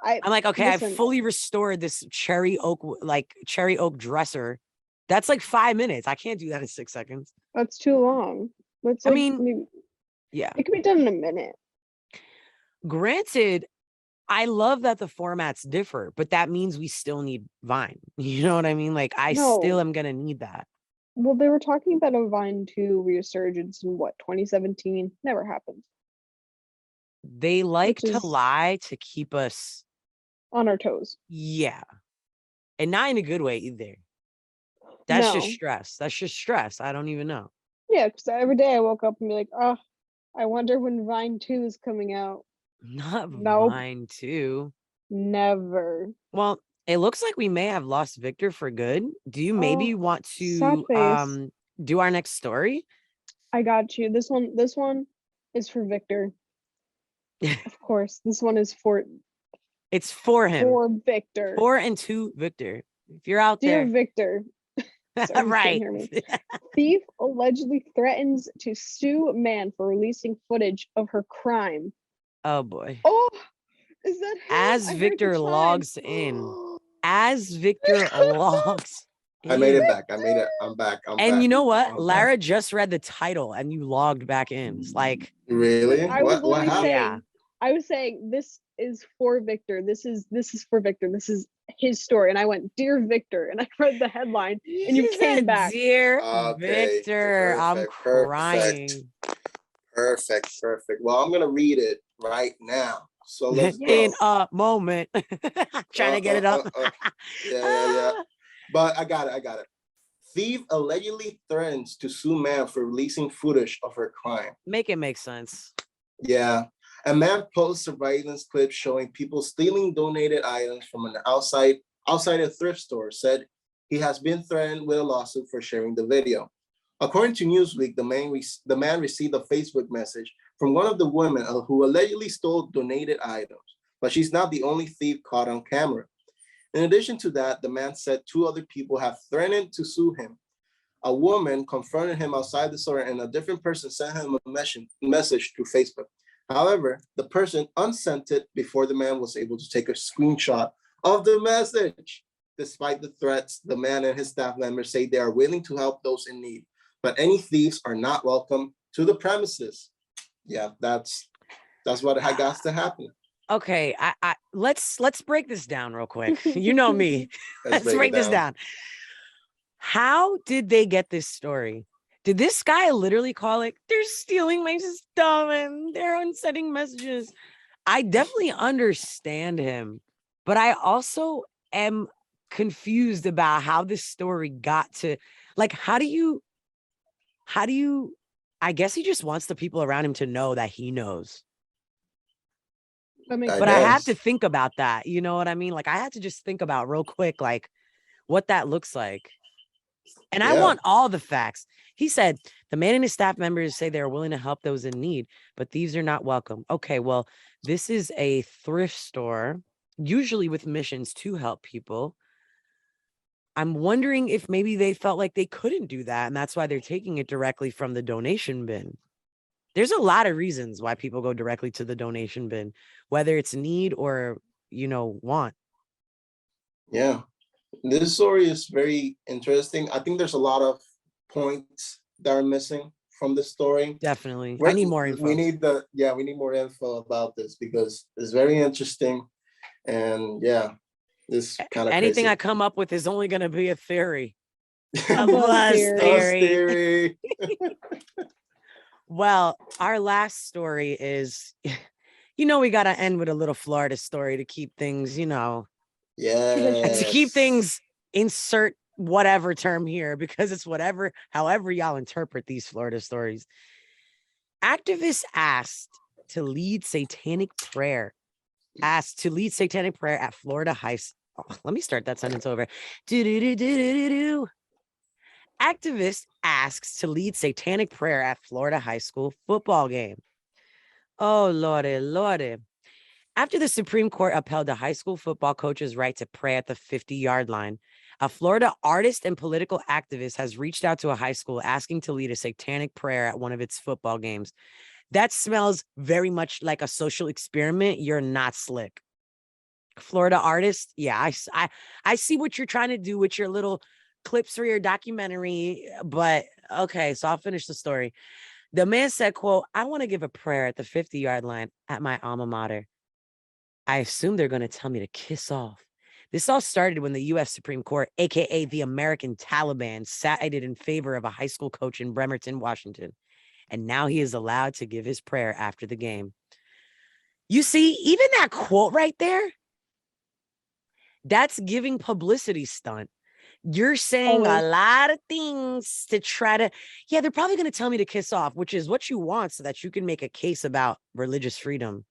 I'm like, okay, I've fully restored this cherry oak dresser. That's like 5 minutes. I can't do that in 6 seconds. That's too long. That's yeah, it can be done in a minute. Granted, I love that the formats differ, but that means we still need Vine. You know what I mean? Like still am gonna need that. Well, they were talking about a Vine 2 resurgence in 2017? Never happened. They like to lie to keep us on our toes. Yeah. And not in a good way either. That's just stress. That's just stress. I don't even know. Yeah, because every day I woke up and be like, oh, I wonder when Vine 2 is coming out. Not Vine 2. Never. Well, it looks like we may have lost Victor for good. Do you maybe want to do our next story? I got you. This one is for Victor. Of course. This one is for It's for him. For Victor. For and to Victor. If you're out there. Dear Victor, Sorry, you can't Right. hear me. Thief allegedly threatens to sue man for releasing footage of her crime. Oh boy. Oh, is that him? As I heard the Victor chime. logs in, as Victor logs I made it in. back. I made it. I'm back. I'm back. And you know what? I'm back. Lara just read the title and you logged back in. It's like, Really? I was What literally happened? saying, Yeah. I was saying, this is for Victor. This is for Victor. This is his story. And I went, Dear Victor, and I read the headline, and you she came said, back. Dear Okay, Victor, I'm perfect, crying. Perfect. Well, I'm gonna read it right now. So let's go. In a moment. Trying to get it up. Yeah. But I got it. Thief allegedly threatens to sue man for releasing footage of her crime. Make it make sense. Yeah. A man posts surveillance clips showing people stealing donated items from an outside a thrift store, said he has been threatened with a lawsuit for sharing the video. According to Newsweek, the man received a Facebook message from one of the women who allegedly stole donated items, but she's not the only thief caught on camera. In addition to that, the man said 2 other people have threatened to sue him. A woman confronted him outside the store, and a different person sent him a message through Facebook. However, the person unsent it before the man was able to take a screenshot of the message. Despite the threats, the man and his staff members say they are willing to help those in need, but any thieves are not welcome to the premises. Yeah, that's what has to happen. Okay, I let's break this down real quick. You know me. Let's break this down. How did they get this story? Did this guy literally call it, they're stealing my stuff and they're unsending messages? I definitely understand him, but I also am confused about how this story got to, like, how do you, I guess he just wants the people around him to know that he knows. But I have to think about that. You know what I mean? Like, I had to just think about real quick, like, what that looks like. And I want all the facts. He said, the man and his staff members say they're willing to help those in need, but thieves are not welcome. Okay, well, this is a thrift store, usually with missions to help people. I'm wondering if maybe they felt like they couldn't do that, and that's why they're taking it directly from the donation bin. There's a lot of reasons why people go directly to the donation bin, whether it's need or, want. Yeah. This story is very interesting. I think there's a lot of points that are missing from the story. Definitely. I need more info. We need more info about this because it's very interesting. And this kind of anything crazy. I come up with is only going to be a theory. A buzz theory. Well, our last story is, we got to end with a little Florida story to keep things, to keep things, insert whatever term here, because it's however y'all interpret these Florida stories. Activists asked to lead satanic prayer at Florida High School. Oh, let me start that sentence over. Activist asks to lead satanic prayer at Florida high school football game. Oh, Lordy. After the Supreme Court upheld the high school football coach's right to pray at the 50-yard line, a Florida artist and political activist has reached out to a high school asking to lead a satanic prayer at one of its football games. That smells very much like a social experiment. You're not slick. Florida artist. Yeah, I see what you're trying to do with your little clips for your documentary, but okay, so I'll finish the story. The man said, quote, I want to give a prayer at the 50-yard line at my alma mater. I assume they're going to tell me to kiss off. This all started when the U.S. Supreme Court, aka the American Taliban, sided in favor of a high school coach in Bremerton, Washington. And now he is allowed to give his prayer after the game. You see, even that quote right there, that's giving publicity stunt. You're saying a lot of things to try to, they're probably going to tell me to kiss off, which is what you want so that you can make a case about religious freedom.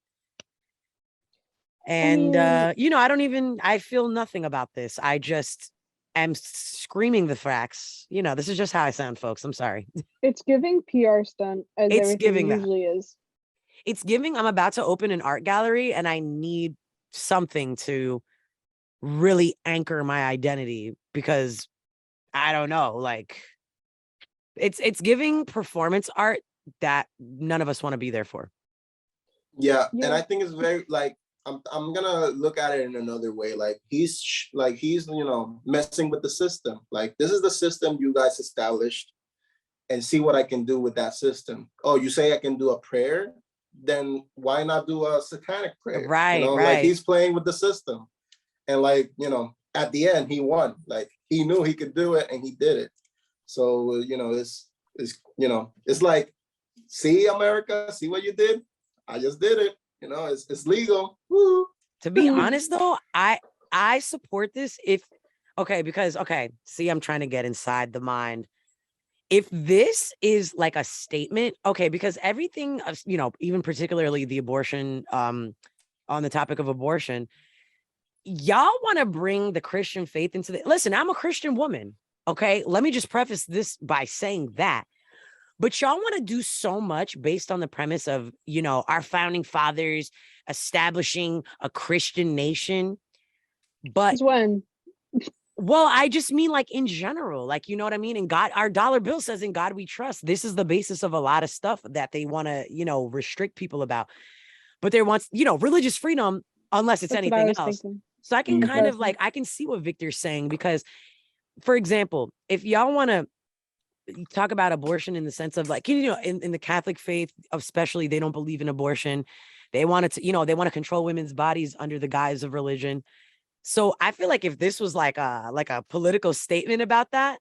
And, I feel nothing about this. I just am screaming the facts. This is just how I sound, folks. I'm sorry. It's giving PR stunt, as it's everything giving usually is. It's giving, I'm about to open an art gallery and I need something to really anchor my identity, because I don't know, like it's giving performance art that none of us want to be there for. Yeah, and Yeah. I think it's very like I'm gonna look at it in another way. Like he's messing with the system. Like this is the system you guys established, and see what I can do with that system. Oh, you say I can do a prayer? Then why not do a satanic prayer? Right, Like right. he's playing with the system, and like at the end he won. Like he knew he could do it, and he did it. So it's like, see, America, see what you did? I just did it. It's legal. Woo. To be honest though, I support this because see, I'm trying to get inside the mind. If this is like a statement, okay, because everything, even particularly the abortion, on the topic of abortion, y'all want to bring the Christian faith into the, listen, I'm a Christian woman. Okay. Let me just preface this by saying that, but y'all want to do so much based on the premise of, our founding fathers establishing a Christian nation. But Since when? well, I just mean like in general, like, you know what I mean? And God, our dollar bill says in God we trust. This is the basis of a lot of stuff that they want to, restrict people about. But there wants, religious freedom, unless it's That's what I anything was else. thinking. So I can Mhm. kind of like, I can see what Victor's saying, because, for example, if y'all want to talk about abortion in the sense of like, in the Catholic faith, especially, they don't believe in abortion. They want to, they want to control women's bodies under the guise of religion. So I feel like if this was like a political statement about that,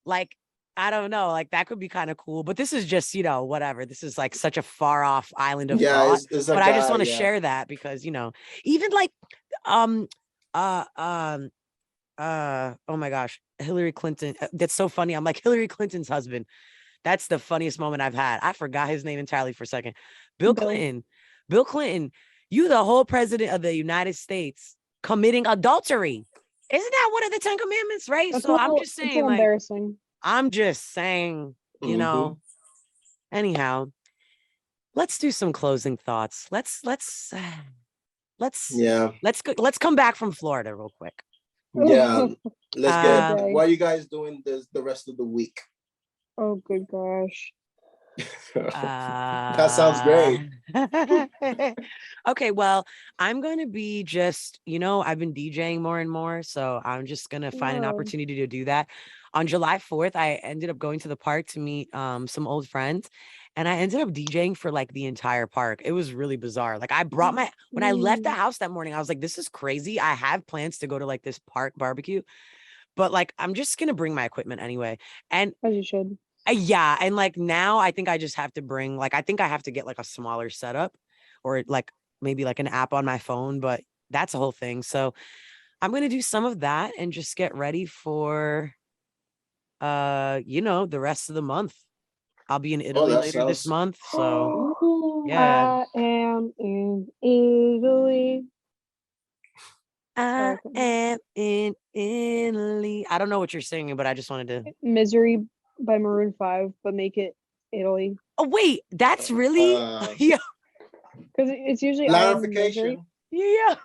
like, I don't know, like that could be kind of cool. But this is just, whatever. This is like such a far off island of Yeah, thought. it's a But I just guy, want to yeah. share that because, even like, oh my gosh, Hillary Clinton. That's so funny. I'm like Hillary Clinton's husband. That's the funniest moment I've had. I forgot his name entirely for a second. Bill Clinton. Bill Clinton, you the whole president of the United States committing adultery. Isn't that one of the 10 commandments, right? That's So I'm just it's a saying, little like, embarrassing. I'm just saying, Mhm. anyhow, let's do some closing thoughts. Let's Yeah, let's come back from Florida real quick. yeah. Let's get. Uh, What are you guys doing the rest of the week? Oh, good gosh. That sounds great. Okay, well, I'm going to be just, I've been DJing more and more, so I'm just going to find an Whoa. opportunity to do that. On July 4th, I ended up going to the park to meet some old friends, and I ended up DJing for like the entire park. It was really bizarre. Like I brought when I left the house that morning, I was like, this is crazy. I have plans to go to like this park barbecue, but like I'm just going to bring my equipment anyway. And As you should. yeah, and like now I think I just have to bring I think I have to get like a smaller setup, or like maybe like an app on my phone, but that's a whole thing. So I'm going to do some of that and just get ready for the rest of the month. I'll be in Italy that later this sounds. month, so yeah. I am in Italy. I Okay. am in Italy. I don't know what you're singing, but I just wanted to. Misery by Maroon 5, but make it Italy. Oh wait, that's really yeah. Because it's usually I am in misery. Clarification. Yeah.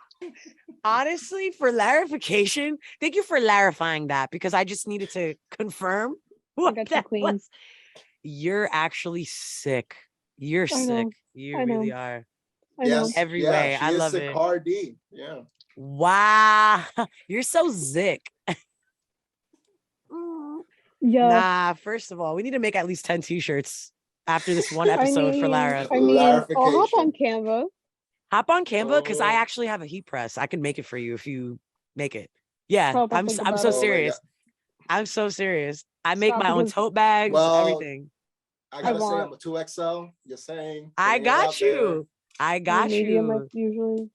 Honestly, for clarification, thank you for clarifying that, because I just needed to confirm I what got you, that queens. was. You're actually sick. You're I sick. know. You I know. really are. I know. Yes. Every Yeah, way. she I is love sick. it. Cardi. Yeah. Wow. You're so zick. Yeah. Nah, first of all, we need to make at least 10 t-shirts after this one episode for Lara. I'll hop on Canva. Hop on Canva, because I Oh. actually have a heat press. I can make it for you if you make it. Yeah, I'll I'm think so about it. serious. I'm so serious. I make Stop, my own because- tote bags, Well, everything. I gotta say, want- I'm a 2XL. Just saying. I putting it out got there. you. I I'm got medium, you. like usually.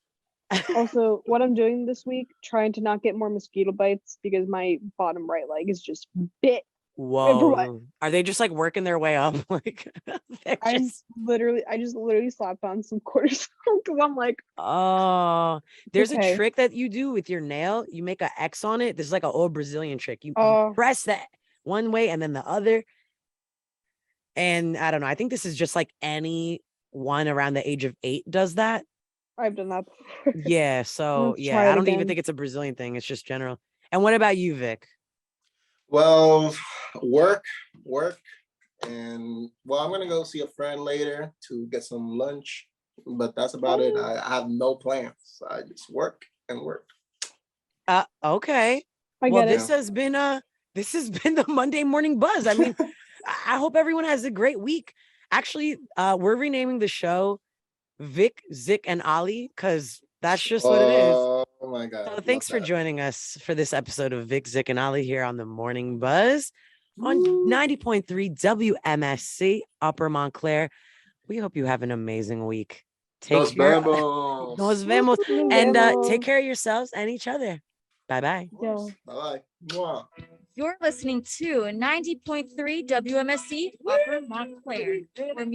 Also, what I'm doing this week, trying to not get more mosquito bites because my bottom right leg is just bit. Whoa. Are they just like working their way up? Like they're I just just literally slapped on some cortisone because I'm like, oh, there's okay. a trick that you do with your nail. You make an X on it. This is like an old Brazilian trick. You Oh. press that one way and then the other. And I don't know. I think this is just like anyone around the age of 8 does that. I've done that before. Yeah. So Let's yeah, try it I don't even again. think it's a Brazilian thing. It's just general. And what about you, Vic? Well, work, and well, I'm gonna go see a friend later to get some lunch, but that's about it. I have no plans. I just work and work. Okay. I Well, get it. this has been the Monday Morning Buzz. I mean, I hope everyone has a great week. Actually, we're renaming the show Vic, Zick, and Ollie because that's just what it is. Oh my God. So love thanks for that. joining us for this episode of Vic, Zick, and Ollie here on the Morning Buzz on 90.3 WMSC Upper Montclair. We hope you have an amazing week. Take Nos care. vemos. Nos vemos. Nos And vemos. take care of yourselves and each other. Bye-bye. Yeah. Bye. Mwah. You're listening to 90.3 WMSC Upper Montclair, where